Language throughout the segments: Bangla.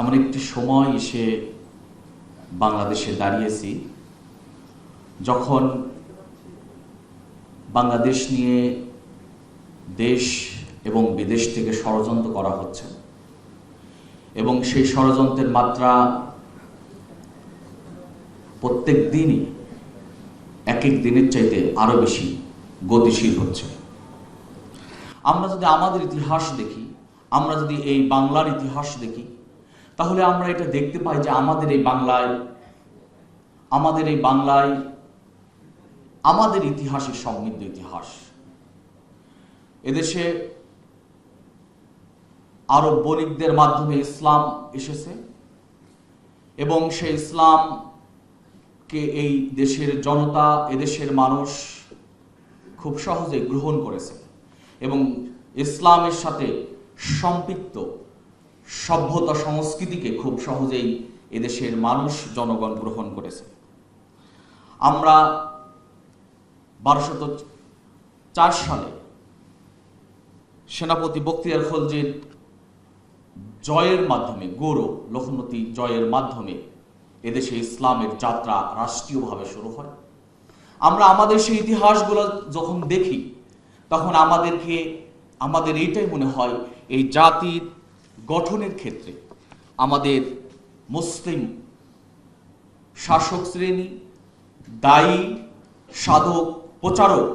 এমন একটি সময় এসে বাংলাদেশে দাঁড়িয়েছি যখন বাংলাদেশ নিয়ে দেশ এবং বিদেশ থেকে ষড়যন্ত্র করা হচ্ছে এবং সেই ষড়যন্ত্রের মাত্রা প্রত্যেক দিনই এক এক দিনের চাইতে আরো বেশি গতিশীল হচ্ছে। আমরা যদি আমাদের ইতিহাস দেখি, আমরা যদি এই বাংলার ইতিহাস দেখি, তাহলে আমরা এটা দেখতে পাই যে আমাদের এই বাংলায় আমাদের ইতিহাসের সমৃদ্ধ ইতিহাস। এদেশে আরব বণিকদের মাধ্যমে ইসলাম এসেছে এবং সেই ইসলামকে এই দেশের জনতা, এদেশের মানুষ খুব সহজে গ্রহণ করেছে এবং ইসলামের সাথে সম্পৃক্ত সভ্যতা সংস্কৃতিকে খুব সহজেই এদেশের মানুষ, জনগণ গ্রহণ করেছে। আমরা 1204 সালে সেনাপতি বখতিয়ার খলজির জয়ের মাধ্যমে, গৌরব লখনৌতি জয়ের মাধ্যমে এদেশে ইসলামের যাত্রা রাষ্ট্রীয়ভাবে শুরু হয়। আমরা আমাদের সেই ইতিহাসগুলো যখন দেখি তখন আমাদের এইটাই মনে হয় এই জাতির গঠনের ক্ষেত্রে আমাদের মুসলিম শাসক শ্রেণী, দায়ী, সাধক, প্রচারক,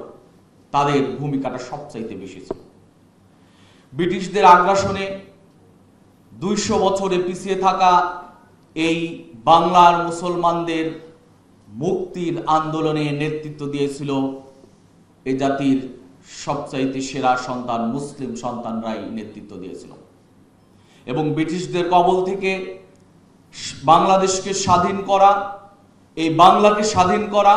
তাদের ভূমিকাটা সবচাইতে বেশি ছিল। ব্রিটিশদের আগ্রাসনে 200 বছরে পিছিয়ে থাকা এই বাংলার মুসলমানদের মুক্তির আন্দোলনে নেতৃত্ব দিয়েছিল এই জাতির সবচাইতে সেরা সন্তান, মুসলিম সন্তানরাই নেতৃত্ব দিয়েছিল এবং ব্রিটিশদের কবল থেকে বাংলাদেশকে স্বাধীন করা, এই বাংলাকে স্বাধীন করা,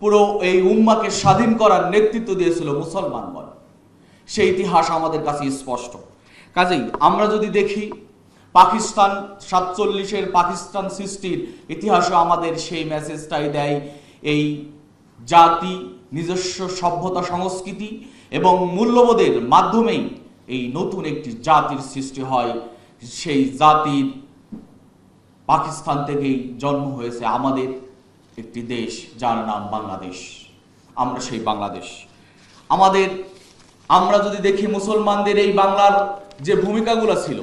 পুরো এই উম্মাকে স্বাধীন করার নেতৃত্ব দিয়েছিল মুসলমানগণ। সেই ইতিহাস আমাদের কাছে স্পষ্ট। কাজেই আমরা যদি দেখি পাকিস্তান 47-এর পাকিস্তান সৃষ্টির ইতিহাসে আমাদের সেই মেসেজটাই দেয়, এই জাতি নিজস্ব সভ্যতা, সংস্কৃতি এবং মূল্যবোধের মাধ্যমেই এই নতুন একটি জাতির সৃষ্টি হয়। সেই জাতির পাকিস্তান থেকেই জন্ম হয়েছে আমাদের একটি দেশ যার নাম বাংলাদেশ। আমরা সেই বাংলাদেশ আমরা যদি দেখি মুসলমানদের এই বাংলার যে ভূমিকাগুলো ছিল,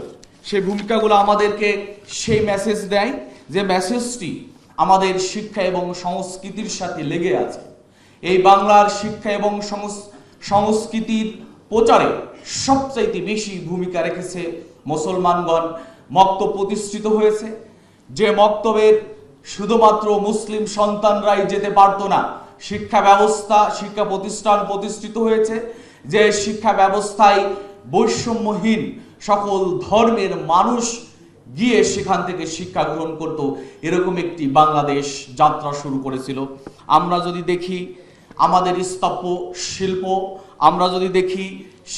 সেই ভূমিকাগুলো আমাদেরকে সেই মেসেজ দেয় যে মেসেজটি আমাদের শিক্ষা এবং সংস্কৃতির সাথে লেগে আছে। এই বাংলার শিক্ষা এবং সংস্কৃতির প্রচারে সবচাইতে বেশি ভূমিকা রেখেছে মুসলমানগণ। মক্তব প্রতিষ্ঠিত হয়েছে, যে মক্তবের শুধুমাত্র মুসলিম সন্তানরাই যেতে পারত না। শিক্ষা প্রতিষ্ঠান প্রতিষ্ঠিত হয়েছে, যে শিক্ষা ব্যবস্থায় বৈষম্যহীন সকল ধর্মের মানুষ গিয়ে সেখান থেকে শিক্ষা গ্রহণ করত। এরকম একটি বাংলাদেশ যাত্রা শুরু করেছিল। আমরা যদি দেখি আমাদের স্থাপত্য শিল্প, আমরা যদি দেখি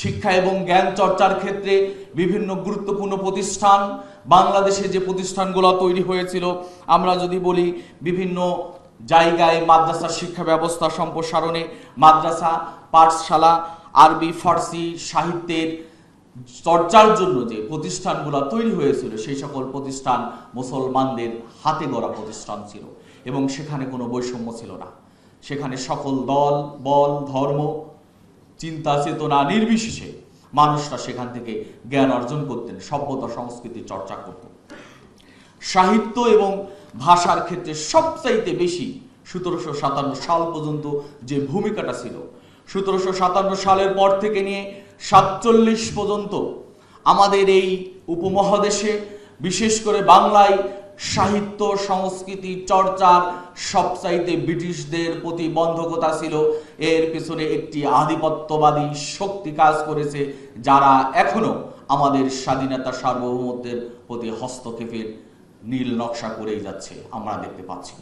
শিক্ষা এবং জ্ঞান চর্চার ক্ষেত্রে বিভিন্ন গুরুত্বপূর্ণ প্রতিষ্ঠান, বাংলাদেশে যে প্রতিষ্ঠানগুলো তৈরি হয়েছিল, আমরা যদি বলি বিভিন্ন জায়গায় মাদ্রাসা শিক্ষা ব্যবস্থা সম্প্রসারণে, মাদ্রাসা, পাঠশালা, আরবি, ফার্সি সাহিত্যের চর্চার জন্য যে প্রতিষ্ঠানগুলো তৈরি হয়েছিল, সেই সকল প্রতিষ্ঠান মুসলমানদের হাতে গড়া প্রতিষ্ঠান ছিল এবং সেখানে কোনো বৈষম্য ছিল না। সেখানে সকল দল, বল, ধর্ম, চিন্তা চেতনা নির্বিশেষে মানুষরা সেখান থেকে জ্ঞান অর্জন করতেন, সভ্যতা সংস্কৃতির চর্চা করতেন। সাহিত্য এবং ভাষার ক্ষেত্রে সবচাইতে বেশি 1757 সাল পর্যন্ত যে ভূমিকাটা ছিল, 1757 সালের পর থেকে নিয়ে 47 পর্যন্ত আমাদের এই উপমহাদেশে, বিশেষ করে বাংলায় সাহিত্য সংস্কৃতি চর্চার সবচাইতে ব্রিটিশদের প্রতিবন্ধকতা ছিল। এর পেছনে একটি আধিপত্যবাদী শক্তি কাজ করেছে, যারা এখনো আমাদের স্বাধীনতা, সার্বভৌমত্বের প্রতি হস্তক্ষেপের নীল নকশা করেই যাচ্ছে, আমরা দেখতে পাচ্ছি।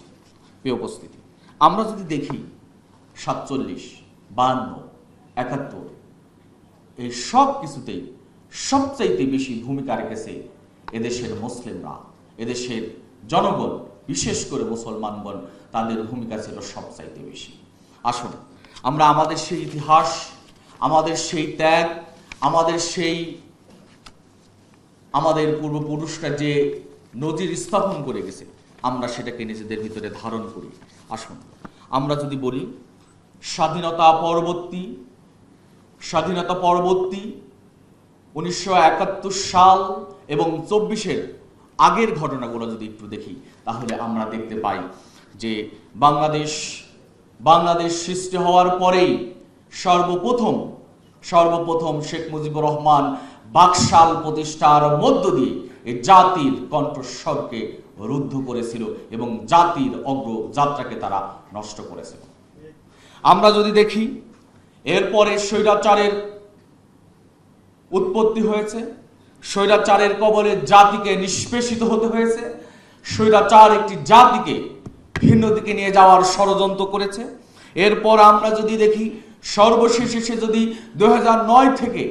প্রিয় উপস্থিতি, আমরা যদি দেখি 47, 52, 71 এই সব কিছুতেই সবচাইতে বেশি ভূমিকা রেখেছে এদেশের মুসলিমরা, এদেশের জনগণ, বিশেষ করে মুসলমানগণ, তাদের ভূমিকা ছিল সবচাইতে বেশি। আসুন আমরা আমাদের সেই ইতিহাস, আমাদের সেই ত্যাগ, আমাদের সেই আমাদের পূর্বপুরুষরা যে নজির স্থাপন করে গেছে, আমরা সেটাকে নিজেদের ভিতরে ধারণ করি। আসুন আমরা যদি বলি স্বাধীনতা পরবর্তী 1971 সাল এবং 24-এর আগের ঘটনাগুলো যদি একটু দেখি, তাহলে আমরা দেখতে পাই যে বাংলাদেশ সৃষ্টি হওয়ার পরেই সর্বপ্রথম শেখ মুজিবুর রহমান বাকশাল প্রতিষ্ঠার মধ্য দিয়ে এই জাতির কণ্ঠস্বরকে রুদ্ধ করেছিল এবং জাতির অগ্রযাত্রাকে তারা নষ্ট করেছিল। আমরা যদি দেখি এরপরে স্বৈরাচারের উৎপত্তি হয়েছে, স্বৈরাচারের কবলে জাতিকে নিষ্পেষিত হতে হয়েছে, স্বৈরাচার একটি জাতিকে ভিন্ন দিকে নিয়ে যাওয়ার ষড়যন্ত্র করেছে। এরপর আমরা যদি দেখি সর্বশেষে যদি 2009 থেকে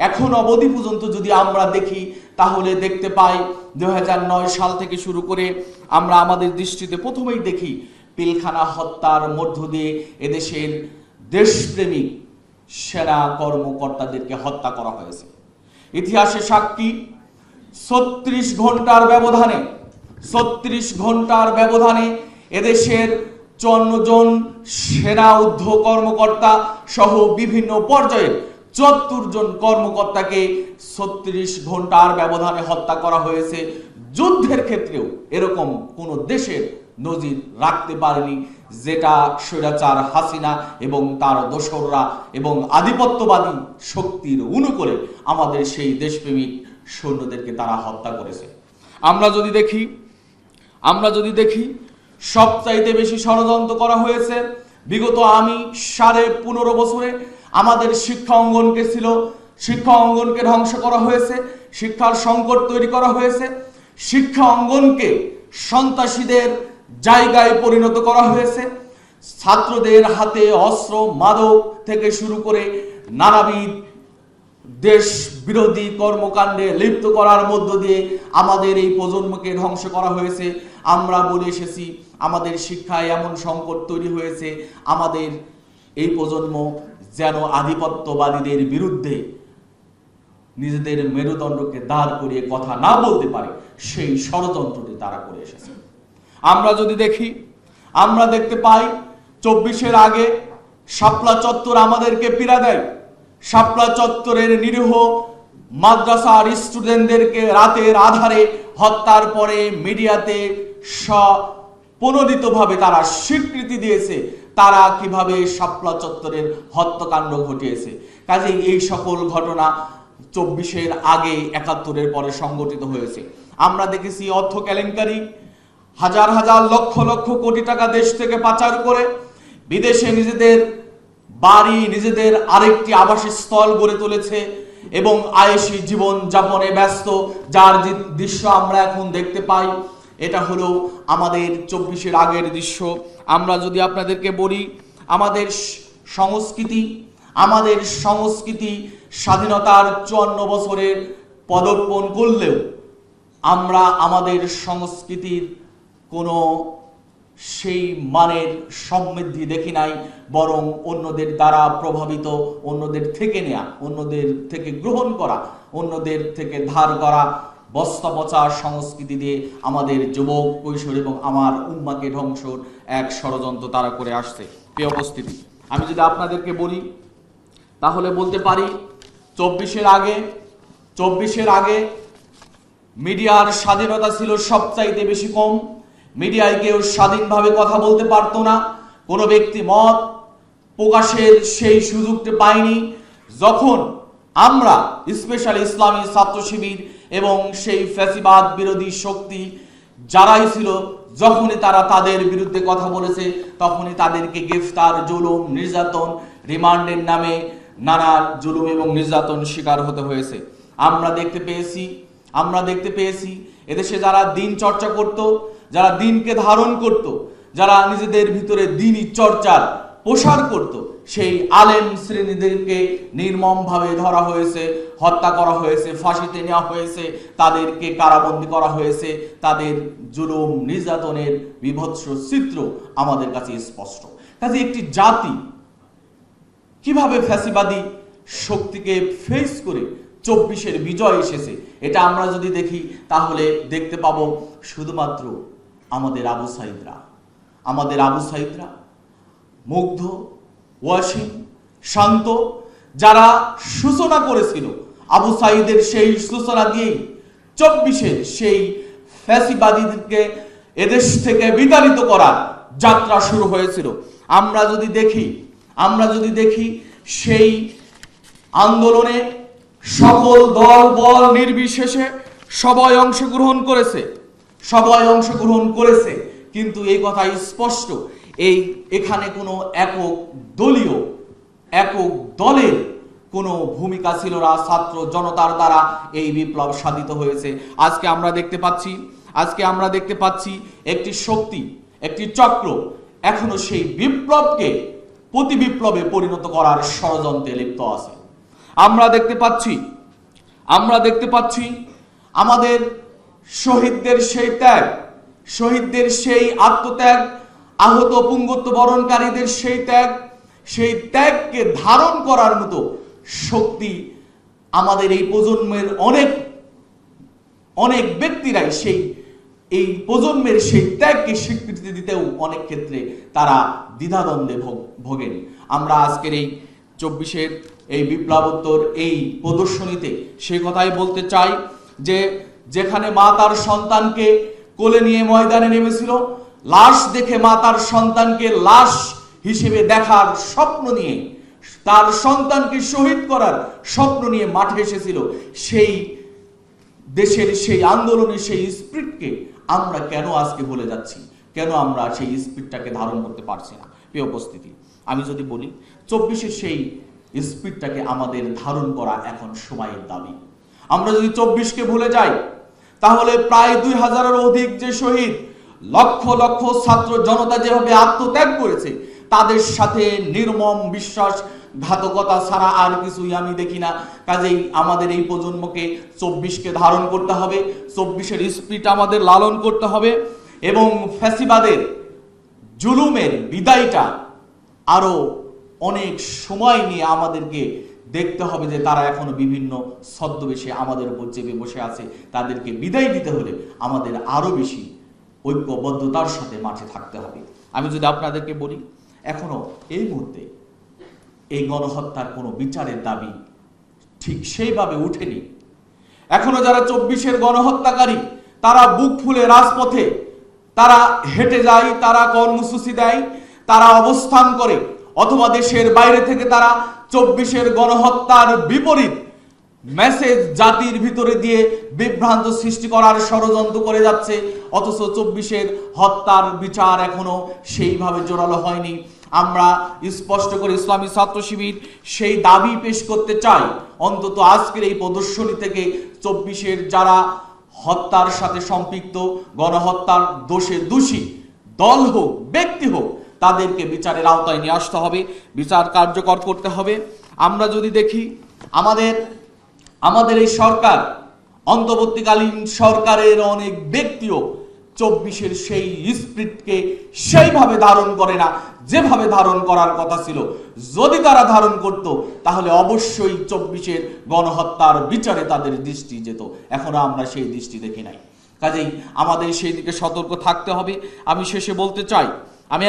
এখন অবধি পর্যন্ত যদি আমরা দেখি, তাহলে দেখতে পাই 2009 সাল থেকে শুরু করে আমরা আমাদের দৃষ্টিতে প্রথমেই দেখি পিলখানা হত্যার মধ্য দিয়ে এদেশের দেশপ্রেমিক সেনা কর্মকর্তাদেরকে হত্যা করা হয়েছে। ইতিহাসে সাক্ষী 36 ঘন্টার ব্যবধানে এদেশের 54 জন সেনা উদ্ধার কর্মকর্তা সহ বিভিন্ন পর্যায়ের 74 জন কর্মকর্তাকে 36 ঘন্টার ব্যবধানে হত্যা করা হয়েছে। যুদ্ধের ক্ষেত্রেও এরকম কোন দেশের নজির রাখতে পারেনি, যেটা স্বৈরাচার হাসিনা এবং তার দোসররা এবং আধিপত্যবাদী শক্তির অনুকূলে আমাদের সেই দেশপ্রেমিক সৈন্যদেরকে তারা হত্যা করেছে। আমরা যদি দেখি সবচাইতে বেশি ষড়যন্ত্র করা হয়েছে বিগত 15.5 বছরে আমাদের শিক্ষা অঙ্গনকে ধ্বংস করা হয়েছে, শিক্ষার সংকট তৈরি করা হয়েছে, শিক্ষা অঙ্গনকে সন্ত্রাসীদের জায়গায় পরিণত করা হয়েছে, ছাত্রদের হাতে অস্ত্র মাদক থেকে শুরু করে নানাবিধ দেশ বিরোধী কর্মকাণ্ডে লিপ্ত করার মধ্য দিয়ে আমাদের এই প্রজন্মকে ধ্বংস করা হয়েছে। আমরা বলে এসেছি আমাদের শিক্ষায় এমন সংকট তৈরি হয়েছে, আমাদের এই প্রজন্ম যেন আধিপত্যবাদীদের বিরুদ্ধে নিজেদের মেরুদণ্ডকে দাঁড় করিয়ে কথা না বলতে পারে, সেই ষড়যন্ত্রটি তারা করে এসেছে। আমরা দেখতে পাই 24-এর আগে শাপলা চত্বর আমাদেরকে পীড়া দেয়। শাপলা চত্বরের নিরীহ মাদ্রাসার স্টুডেন্টদেরকে রাতের আধারে হত্যার পরে মিডিয়াতে প্রণোদিতভাবে তারা স্বীকৃতি দিয়েছে তারা কিভাবে শাপলা চত্বরের হত্যাকাণ্ড ঘটিয়েছে। কাজেই এই সকল ঘটনা 24-এর আগে 71-এর পরে সংগঠিত হয়েছে। আমরা দেখেছি অর্থ কেলেঙ্কারি, হাজার লক্ষ কোটি টাকা দেশ থেকে পাচার করে বিদেশে নিজেদের বাড়ি, নিজেদের আরেকটি আবাসস্থল গড়ে তুলেছে এবং আয়েশি জীবন যাপনে ব্যস্ত, যার দৃশ্য আমরা এখন দেখতে পাই। এটা হলো আমাদের 24-এর আগের দৃশ্য। আমরা যদি আপনাদেরকে বলি আমাদের সংস্কৃতি স্বাধীনতার 54 বছরে পদার্পণ করলেও আমরা আমাদের সংস্কৃতির কোনো সেই মানের সমৃদ্ধি দেখি নাই, বরং অন্যদের দ্বারা প্রভাবিত, অন্যদের থেকে নেয়া, অন্যদের থেকে গ্রহণ করা, অন্যদের থেকে ধার করা বস্তা পচা সংস্কৃতি দিয়ে আমাদের যুবক কৈশোর এবং আমার উম্মাকে ধ্বংসর এক ষড়যন্ত্র তারা করে আসছে। প্রিয় উপস্থিতি, আমি যদি আপনাদেরকে বলি তাহলে বলতে পারি 24-এর আগে মিডিয়ার স্বাধীনতা ছিল সবচাইতে বেশি কম। মিডিয়ায় কেউ স্বাধীনভাবে কথা বলতে পারতো না, কোনো ব্যক্তি মত প্রকাশের সেই সুযোগটি পায়নি। যখন আমরা স্পেশালি ইসলামী ছাত্র শিবির এবং সেই ফ্যাসিবাদ বিরোধী শক্তি যারাই ছিল, যখনই তারা তাদের বিরুদ্ধে কথা বলেছে তখনই তাদেরকে গ্রেফতার, জুলুম, নির্যাতন, রিমান্ডের নামে নানা জুলুম এবং নির্যাতন শিকার হতে হয়েছে। আমরা দেখতে পেয়েছি এদেশে যারা দিন চর্চা করত, যারা দিনকে ধারণ করত, যারা নিজেদের ভিতরে দিনই চর্চার প্রসার করত, সেই আলেম শ্রেণীদেরকে নির্মমভাবে ধরা হয়েছে, হত্যা করা হয়েছে, ফাঁসিতে নেওয়া হয়েছে, তাদেরকে কারাবন্দী করা হয়েছে। তাদের জুলুম নির্যাতনের বিভৎস চিত্র আমাদের কাছে স্পষ্ট। কাজে একটি জাতি কিভাবে ফ্যাসিবাদী শক্তিকে ফেস করে 24-এর বিজয় এসেছে। এটা আমরা যদি দেখি তাহলে দেখতে পাবো শুধুমাত্র আমাদের আবু সাইদরা মুগ্ধ, ওয়াসিম, শান্ত যারা সূচনা করেছিল, আবু সাইদের সেই সূচনা দিয়েই 24-এর সেই ফ্যাসিবাদীদেরকে এদেশ থেকে বিতাড়িত করার যাত্রা শুরু হয়েছিল। আমরা যদি দেখি সেই আন্দোলনে সকল দল বল নির্বিশেষে সবাই অংশগ্রহণ করেছে, কিন্তু এই কথা স্পষ্ট, এখানে কোনো একক দলের কোনো ভূমিকা ছিল না। ছাত্র জনতার দ্বারা এই বিপ্লব সাধিত হয়েছে। আজকে আমরা দেখতে পাচ্ছি একটি শক্তি, একটি চক্র এখনো সেই বিপ্লবকে প্রতি বিপ্লবে পরিণত করার ষড়যন্ত্রে লিপ্ত আছে। আমরা দেখতে পাচ্ছি আমাদের শহীদদের সেই আত্মত্যাগ, আহত পুঙ্গত্ব বরণকারীদের সেই ত্যাগকে ধারণ করার মতো শক্তি আমাদের এই প্রজন্মের অনেক ব্যক্তিরাই এই প্রজন্মের সেই ত্যাগকে স্বীকৃতি দিতেও অনেক ক্ষেত্রে তারা দ্বিধাদ্বন্দ্বে ভোগেন। আমরা আজকের এই 24-এর এই বিপ্লবোত্তর এই প্রদর্শনীতে সে কথাই বলতে চাই যে যেখানে মা তার সন্তানকে কোলে নিয়ে ময়দানে নেমেছিল, লাশ দেখে মা তার সন্তানকে লাশ হিসেবে দেখার স্বপ্ন নিয়ে, তার সন্তানকে শহীদ করার স্বপ্ন নিয়ে মাঠে এসেছিল, সেই দেশের সেই আন্দোলনের সেই স্পিরিটকে আমরা কেন আজকে ভুলে যাচ্ছি? কেন আমরা সেই স্পিরিটটাকে ধারণ করতে পারছি না? প্রিয় উপস্থিতি, আমি যদি বলি 24-এর সেই স্পিরিটটাকে আমাদের ধারণ করা এখন সময়ের দাবি। আমরা যদি 24-কে ভুলে যাই তাহলে প্রায় 2000-এর অধিক যে শহীদ, লক্ষ লক্ষ ছাত্র জনতা যেভাবে আত্মত্যাগ করেছে, তাদের সাথে নির্মম বিশ্বাসঘাতকতা ছাড়া আর কিছুই আমি দেখি না। কাজেই আমাদের এই প্রজন্মকে 24-কে ধারণ করতে হবে, 24-এর স্পিরিট আমাদের লালন করতে হবে এবং ফ্যাসিবাদের জুলুমের বিদায়টা আরো অনেক সময় নিয়ে আমাদেরকে দেখতে হবে যে তারা এখনো বিভিন্ন ছদ্মবেশে আমাদের উপর চেপে বসে আছে। তাদেরকে বিদায় দিতে হলে আমাদের আরো বেশি ঐক্যবদ্ধতার সাথে মাঠে থাকতে হবে। আমি যদি আপনাদেরকে বলি, এখনো এই মুহূর্তে এই গণহত্যার কোনো বিচারের দাবি ঠিক সেইভাবে উঠেনি। এখনো যারা 24-এর গণহত্যাকারী, তারা বুক ফুলে রাজপথে তারা হেঁটে যায়, তারা কর্মসূচি দেয়, তারা অবস্থান করে, অথবা দেশের বাইরে থেকে তারা 24-এর গণহত্যার বিপরীত মেসেজ জাতির ভিতরে দিয়ে বিভ্রান্ত সৃষ্টি করার ষড়যন্ত্র করে যাচ্ছে। অথচ 24-এর হত্যার বিচার এখনো সেইভাবে জোরালো হয়নি। আমরা স্পষ্ট করে ইসলামী ছাত্র শিবির সেই দাবি পেশ করতে চাই, অন্তত আজকের এই প্রদর্শনী থেকে 24-এর যারা হত্যার সাথে সম্পৃক্ত, গণহত্যার দোষে দোষী দল হোক ব্যক্তি হোক, তাদেরকে বিচারের আওতায় নিয়ে আসতে হবে, বিচার কার্যকর করতে হবে। আমরা যদি দেখি আমাদের এই সরকার, অন্তর্বর্তীকালীন সরকারের অনেক ব্যক্তিও 24-এর সেই স্পিরিটকে সেইভাবে ধারণ করে না যেভাবে ধারণ করার কথা ছিল। যদি তারা ধারণ করত তাহলে অবশ্যই 24-এর গণহত্যার বিচারে তাদের দৃষ্টি যেত। এখনো আমরা সেই দৃষ্টি দেখি নাই। কাজেই আমাদের সেই দিকে সতর্ক থাকতে হবে। আমি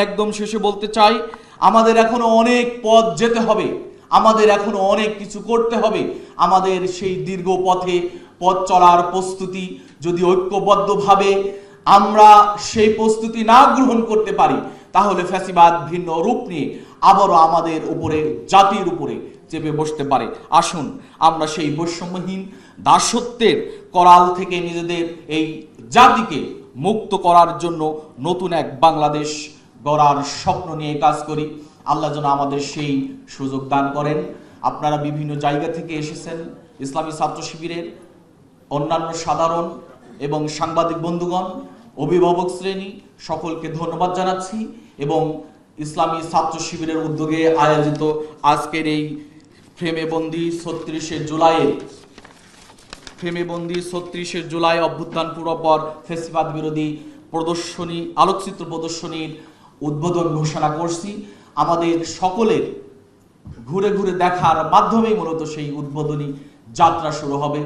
একদম শেষে বলতে চাই, আমাদের এখনো অনেক পথ যেতে হবে, আমাদের এখনো অনেক কিছু করতে হবে। আমাদের সেই দীর্ঘ পথ চলার প্রস্তুতি যদি ঐক্যবদ্ধভাবে আমরা সেই প্রস্তুতি না গ্রহণ করতে পারি, তাহলে ফ্যাসিবাদ ভিন্ন রূপ নিয়ে আবারও আমাদের উপরে, জাতির উপরে চেপে বসতে পারে। আসুন আমরা সেই বৈষম্যহীন দাসত্বের করাল থেকে নিজেদের এই জাতিকে মুক্ত করার জন্য নতুন এক বাংলাদেশ গড়ার স্বপ্ন নিয়ে কাজ করি। আল্লাহ যেন আমাদের সেই সুযোগ দান করেন। আপনারা বিভিন্ন জায়গা থেকে এসেছেন, ইসলামী ছাত্র শিবিরের অন্যান্য সাধারণ এবং সাংবাদিক বন্ধুগণ, অভিভাবক শ্রেণী, সকলকে ধন্যবাদ জানাচ্ছি। এবং ইসলামী ছাত্র শিবিরের উদ্যোগে আয়োজিত আজকের এই ফ্রেমেবন্দি 36শে জুলাই অভ্যুত্থান পূর্বপর ফ্যাসিবাদ বিরোধী প্রদর্শনী, আলোকচিত্র প্রদর্শনীর উদ্বোধন ঘোষণা করছি। আমাদের সকলের ঘুরে ঘুরে দেখার মাধ্যমেই মূলত সেই উদ্বোধনী যাত্রা শুরু হবে।